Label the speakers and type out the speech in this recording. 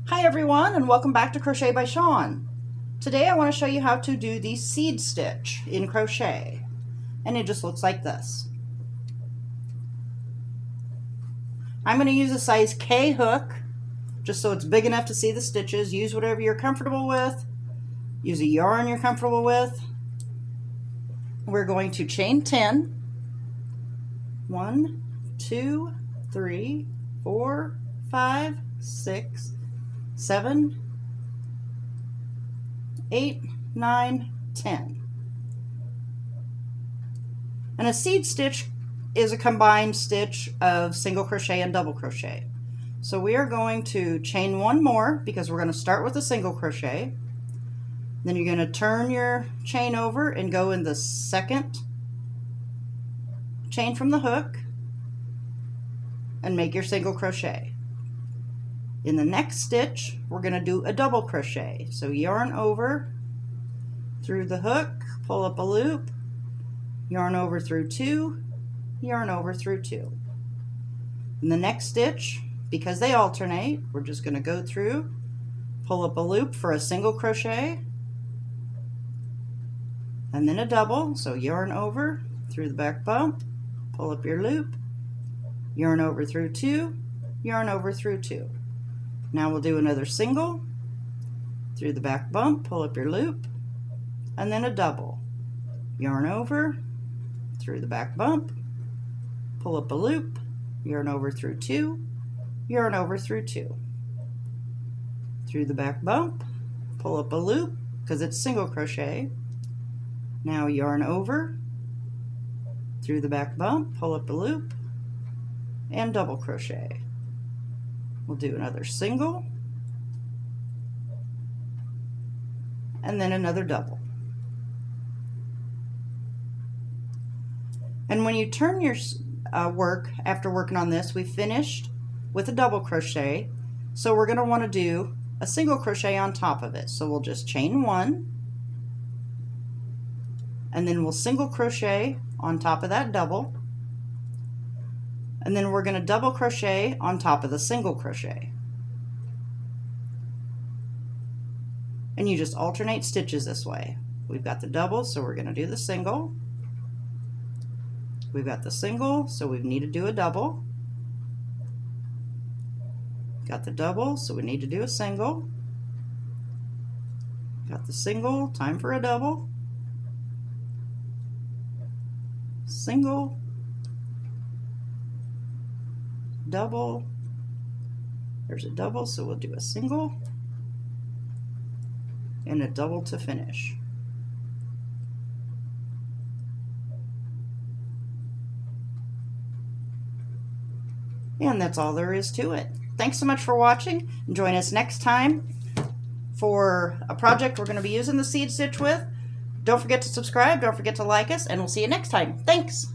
Speaker 1: Hi everyone, and welcome back to Crochet by Shawn. Today I want to show you how to do the seed stitch in crochet, and it just looks like this. I'm going to use a size K hook just so it's big enough to see the stitches. Use whatever you're comfortable with. Use a yarn you're comfortable with. We're going to chain 10. 1, 2, 3, 4, 5, 6, 7, 8, 9, 10. And a seed stitch is a combined stitch of single crochet and double crochet. So we are going to chain one more because we're going to start with a single crochet. Then you're going to turn your chain over and go in the second chain from the hook and make your single crochet. In the next stitch, we're going to do a double crochet. So yarn over through the hook, pull up a loop, yarn over through 2, yarn over through 2. In the next stitch, because they alternate, we're just going to go through, pull up a loop for a single crochet, and then a double. So yarn over through the back bump, pull up your loop, yarn over through 2, yarn over through 2. Now we'll do another single through the back bump, pull up your loop, and then a double. Yarn over through the back bump, pull up a loop, yarn over through 2, yarn over through 2. Through the back bump, pull up a loop because it's single crochet. Now yarn over through the back bump, pull up a loop, and double crochet. We'll do another single and then another double. And when you turn your work after working on this, we finished with a double crochet, so we're going to want to do a single crochet on top of it. So we'll just chain 1 and then we'll single crochet on top of that double, and then we're going to double crochet on top of the single crochet. And you just alternate stitches this way. We've got the double, so we're going to do the single. We've got the single, so we need to do a double. Got the double, so we need to do a single. Got the single, time for a double. Single, double, there's a double, so we'll do a single and a double to finish. And that's all there is to it. Thanks so much for watching, and join us next time for a project we're going to be using the seed stitch with. Don't forget to subscribe, don't forget to like us, and we'll see you next time. Thanks!